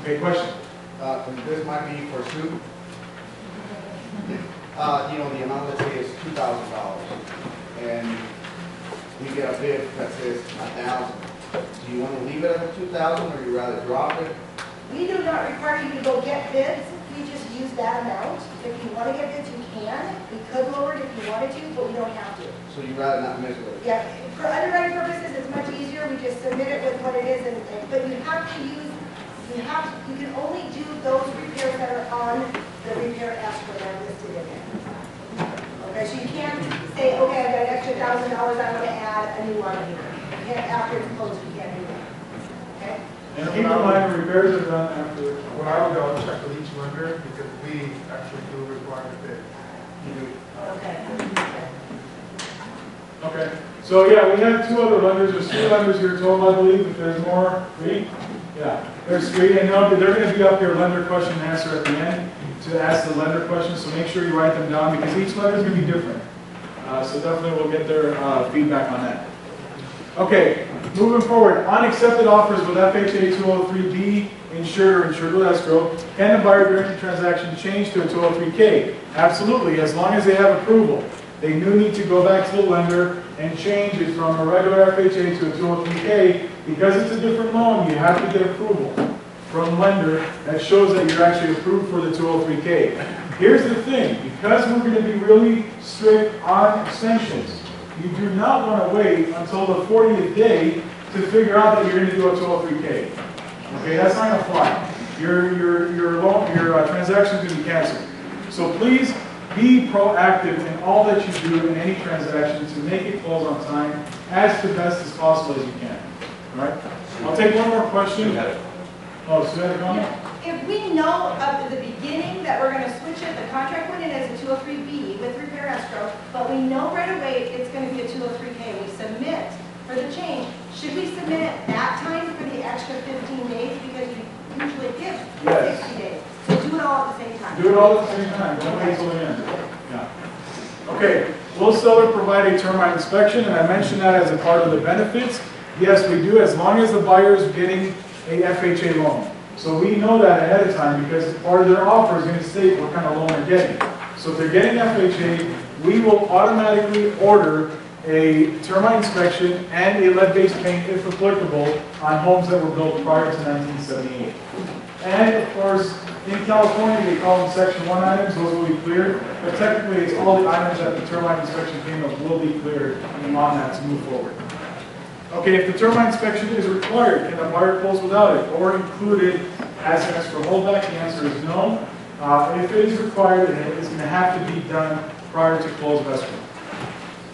Okay, question? This might be for Sue. You know, the amount, let's say, is $2,000, and we get a bid that says 1,000. Do you want to leave it at 2,000, or you rather drop it? We do not require you to go get bids. We just use that amount. If you want to get bids, you can. We could lower it if you wanted to, but we don't have to. So you rather not mess with it? Yeah, for underwriting purposes, it's much easier. We just submit it with what it is, but you have to use, you can only do those repairs that are on the repair escrow that are listed in there. Okay, so you can't say, okay, I've got an extra $1,000, I want to add a new one here. You can't, after it's closed, you can't do that. Okay? And keep in mind, repairs are done after. Well, I would go check with each lender because we actually do require a bid. Okay. Okay, so yeah, we have two other lenders. There's three lenders here total, I believe. If there's more, three? Yeah, there's three. And they're going to be up here, lender question and answer at the end to ask the lender questions. So make sure you write them down because each lender is going to be different. So definitely we'll get their feedback on that. Okay, moving forward. Unaccepted offers with FHA 203B insured or insured with escrow. Can the buyer during the transaction change to a 203K? Absolutely, as long as they have approval. They do need to go back to the lender and change it from a regular FHA to a 203K. Because it's a different loan, you have to get approval from the lender that shows that you're actually approved for the 203K. Here's the thing, because we're going to be really strict on extensions, you do not want to wait until the 40th day to figure out that you're going to do a 203K. Okay, that's not going to fly. Your transaction is going to be canceled. So please be proactive in all that you do in any transaction to make it close on time as the best as possible as you can. All right? I'll take one more question. Oh, Sue had a comment? If we know at the beginning that we're going to switch it, the contract went in as a 203B with repair escrow, but we know right away it's going to be a 203K. We submit for the change. Should we submit it that time for the extra 15 days? Because you usually give 60 days. So do it all at the same time. Do it all at the same time. Don't wait till the end. Yeah. Okay. Will seller provide a termite inspection? And I mentioned that as a part of the benefits. Yes, we do, as long as the buyer is getting a FHA loan. So we know that ahead of time because part of their offer is going to state what kind of loan they're getting. So if they're getting FHA, we will automatically order a termite inspection and a lead-based paint, if applicable, on homes that were built prior to 1978. And of course, in California, they call them Section 1 items, those will be cleared. But technically, it's all the items that the termite inspection came up will be cleared on that to move forward. Okay, if the termite inspection is required, can the buyer close without it or included as an extra holdback? The answer is no. If it is required, then it is going to have to be done prior to close of escrow.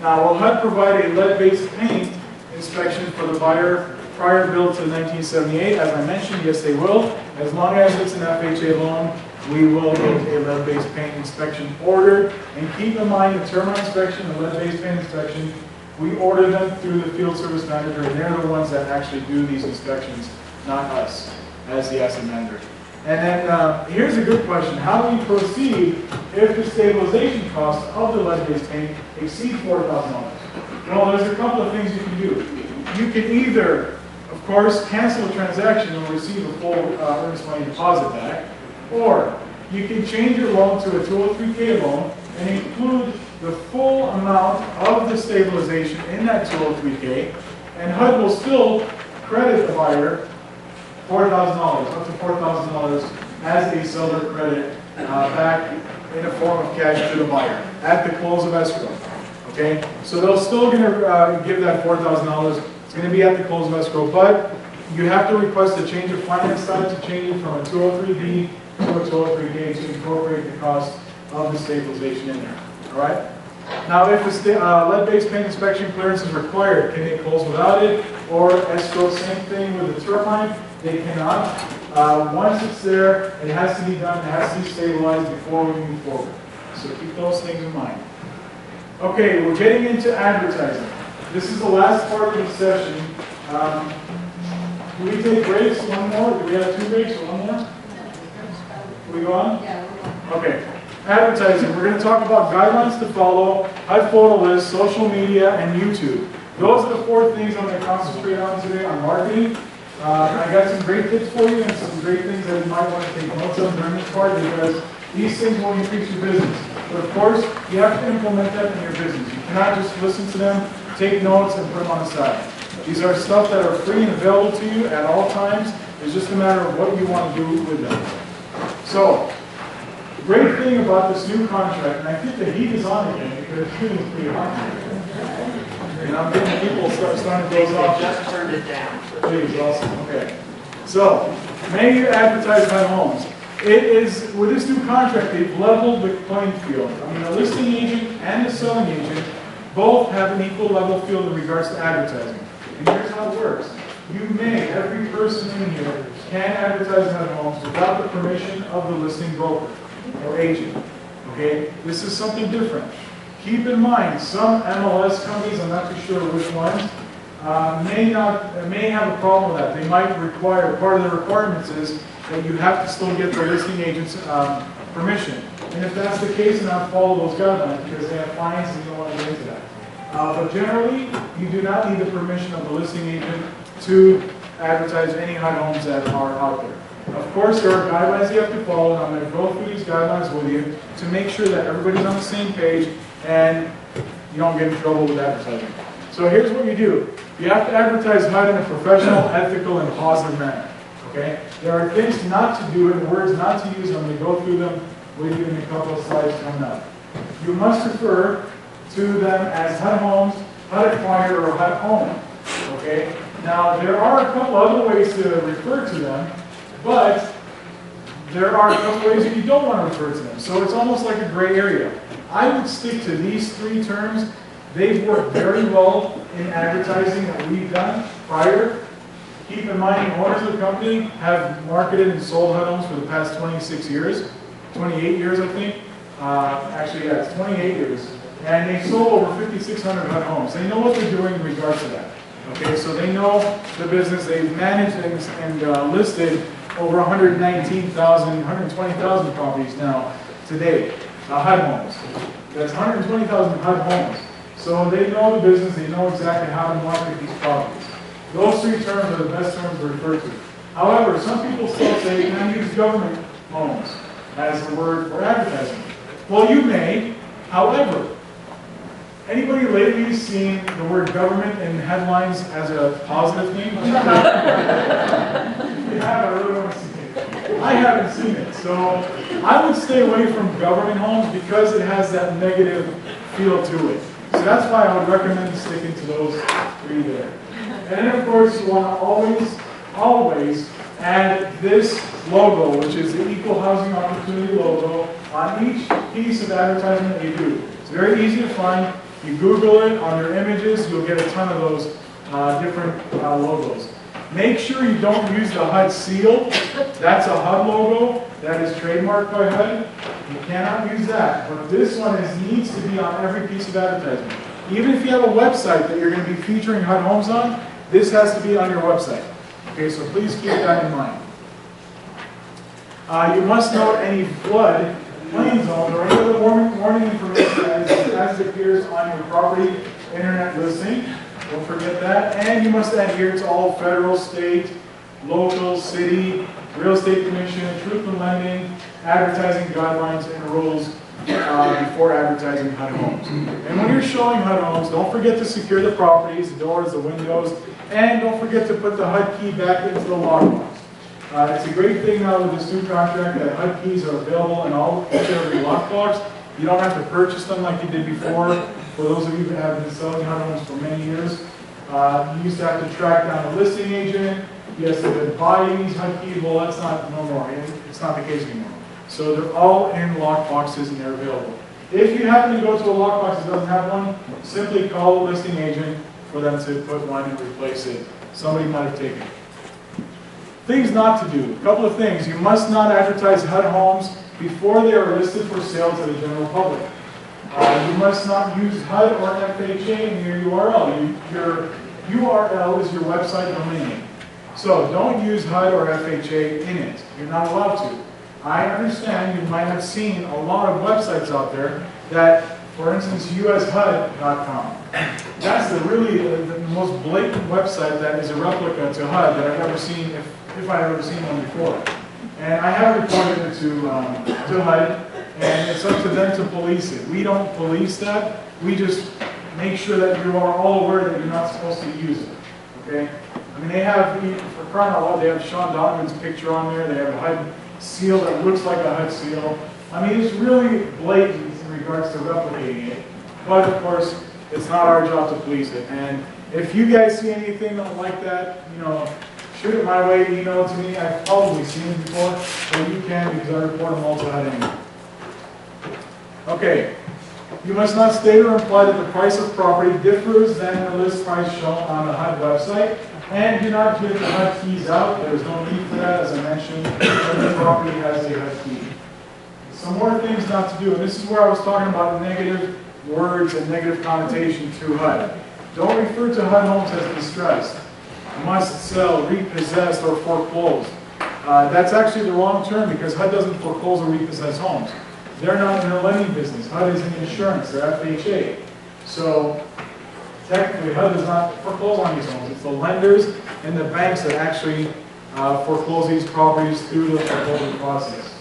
Now, will HUD provide a lead-based paint inspection for the buyer prior build to 1978? As I mentioned, yes, they will. As long as it's an FHA loan, we will get a lead-based paint inspection ordered. And keep in mind, the termite inspection, the lead-based paint inspection, we order them through the field service manager, and they're the ones that actually do these inspections, not us, as the asset manager. And then here's a good question. How do we proceed if the stabilization cost of the lead-based paint exceeds $4,000? Well, there's a couple of things you can do. You can either, of course, cancel the transaction and receive a full earnest money deposit back, or you can change your loan to a 203K loan and include the full amount of the stabilization in that 203K, and HUD will still credit the buyer $4,000, up to $4,000 as a seller credit back in a form of cash to the buyer at the close of escrow. Okay, so they're still going to give that $4,000. It's going to be at the close of escrow, but you have to request a change of finance type to change it from a 203B to a 203K to incorporate the cost of the stabilization in there. All right. Now, if the lead-based paint inspection clearance is required, can they close without it? Or escrow, same thing with the termite, they cannot. Once it's there, it has to be done, it has to be stabilized before we move forward. So keep those things in mind. Okay, we're getting into advertising. This is the last part of the session. Do we take breaks? One more? Do we have 2 breaks or one more? Can we go on? Yeah. Okay. Advertising. We're going to talk about guidelines to follow, HUD photo list, social media, and YouTube. Those are the 4 things I'm going to concentrate on today on marketing. I got some great tips for you and some great things that you might want to take notes of during this part because these things will increase your business. But of course, you have to implement them in your business. You cannot just listen to them, take notes, and put them on the side. These are stuff that are free and available to you at all times. It's just a matter of what you want to do with them. So, the great thing about this new contract, and I think the heat is on again because it's pretty hot. And I'm getting people starting to doze off. Just turned it down. Please, awesome, okay. So, may you advertise my homes. It is, with this new contract, they've leveled the playing field. I mean, the listing agent and the selling agent both have an equal level field in regards to advertising. And here's how it works. You may, every person in here, can advertise HUD homes without the permission of the listing broker or agent. Okay? This is something different. Keep in mind, some MLS companies, I'm not too sure which ones, may have a problem with that. They might require, part of the requirements is that you have to still get the listing agent's permission. And if that's the case, then I'll follow those guidelines because they have fines and you don't want to get into that. But generally, you do not need the permission of the listing agent to advertise any HUD homes that are out there. Of course, there are guidelines you have to follow, and I'm going to go through these guidelines with you to make sure that everybody's on the same page and you don't get in trouble with advertising. So here's what you do. You have to advertise HUD in a professional, ethical, and positive manner. Okay? There are things not to do and words not to use. I'm going to go through them with you in a couple of slides coming up. You must refer to them as HUD homes, HUD acquired, or HUD home. Okay? Now, there are a couple other ways to refer to them, but there are a couple ways that you don't want to refer to them. So it's almost like a gray area. I would stick to these three terms. They've worked very well in advertising that we've done prior. Keep in mind, the owners of the company have marketed and sold HUD homes for the past 26 years, 28 years, I think. Actually, yeah, it's 28 years. And they've sold over 5,600 HUD homes. They know what they're doing in regards to that. Okay, so they know the business. They've managed and listed over 119,000, 120,000 properties now today, HUD homes. That's 120,000 HUD homes. So they know the business. They know exactly how to market these properties. Those three terms are the best terms to refer to. However, some people still say you can use government homes as the word for advertising. Well, you may. However, anybody lately seen the word government in headlines as a positive thing? You have, I really want to see it. I haven't seen it. So I would stay away from government homes because it has that negative feel to it. So that's why I would recommend sticking to those three there. And then, of course, you want to always add this logo, which is the Equal Housing Opportunity logo, on each piece of advertising that you do. It's very easy to find. You Google it on your images, you'll get a ton of those different logos. Make sure you don't use the HUD seal. That's a HUD logo. That is trademarked by HUD. You cannot use that. But this one needs to be on every piece of advertising. Even if you have a website that you're going to be featuring HUD homes on, this has to be on your website. Okay, so please keep that in mind. You must note any flood, plain zones, or any other warning information as it appears on your property internet listing. Don't forget that. And you must adhere to all federal, state, local, city, real estate commission, truth in lending, advertising guidelines and rules before advertising HUD homes. And when you're showing HUD homes, don't forget to secure the properties, the doors, the windows, and don't forget to put the HUD key back into the lockbox. It's a great thing now with this new contract that HUD keys are available in each and every lockbox. You don't have to purchase them like you did before. For those of you who have been selling HUD homes for many years, you used to have to track down a listing agent. You have to buy these HUD keys. Well, that's not no more. It's not the case anymore. So they're all in lockboxes and they're available. If you happen to go to a lockbox that doesn't have one, simply call the listing agent for them to put one and replace it. Somebody might have taken it. Things not to do. A couple of things. You must not advertise HUD homes before they are listed for sale to the general public. You must not use HUD or FHA in your URL. Your URL is your website domain name. So don't use HUD or FHA in it. You're not allowed to. I understand you might have seen a lot of websites out there that For instance, ushud.com. That's the most blatant website that is a replica to HUD that I've ever seen, if I've ever seen one before. And I have reported it to HUD, and it's up to them to police it. We don't police that. We just make sure that you are all aware that you're not supposed to use it. Okay? I mean, they have, for crying out loud, they have Sean Donovan's picture on there. They have a HUD seal that looks like a HUD seal. I mean, it's really blatant in regards to replicating it. But of course, it's not our job to police it. And if you guys see anything like that, you know, shoot it my way, email it to me. I've probably seen it before, but you can because I report them all to HUD anyway. Okay. You must not state or imply that the price of property differs than the list price shown on the HUD website, and do not give the HUD keys out. There is no need for that, as I mentioned. Every property has a HUD key. Some more things not to do, and this is where I was talking about negative words and negative connotation to HUD. Don't refer to HUD homes as distressed, must sell, repossessed, or foreclosed. That's actually the wrong term because HUD doesn't foreclose or repossess homes. They're not in the lending business. HUD is in insurance. They're FHA. So technically, HUD does not foreclose on these homes. It's the lenders and the banks that actually foreclose these properties through the foreclosure process.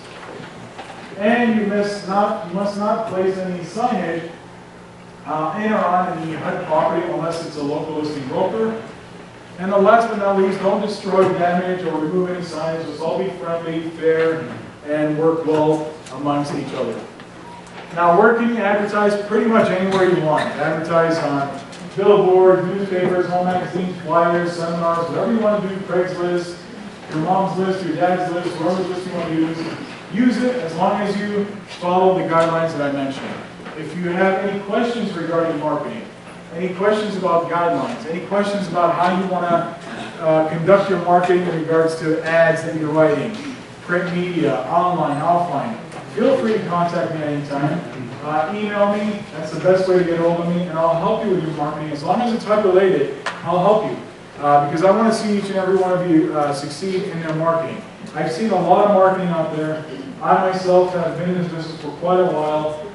And you must not place any signage in or on any HUD property unless it's a local listing broker. And the last but not least, don't destroy, damage, or remove any signage. Let's all be friendly, fair, and work well amongst each other. Now, where can you advertise? Pretty much anywhere you want. Advertise on billboards, newspapers, home magazines, flyers, seminars, whatever you want to do, Craigslist, your mom's list, your dad's list, whatever list you want to use. Use it as long as you follow the guidelines that I mentioned. If you have any questions regarding marketing, any questions about guidelines, any questions about how you want to conduct your marketing in regards to ads that you're writing, print media, online, offline, feel free to contact me anytime. Email me, that's the best way to get hold of me, and I'll help you with your marketing. As long as it's HUD related, I'll help you. Because I want to see each and every one of you succeed in their marketing. I've seen a lot of marketing out there. I myself have been in this business for quite a while,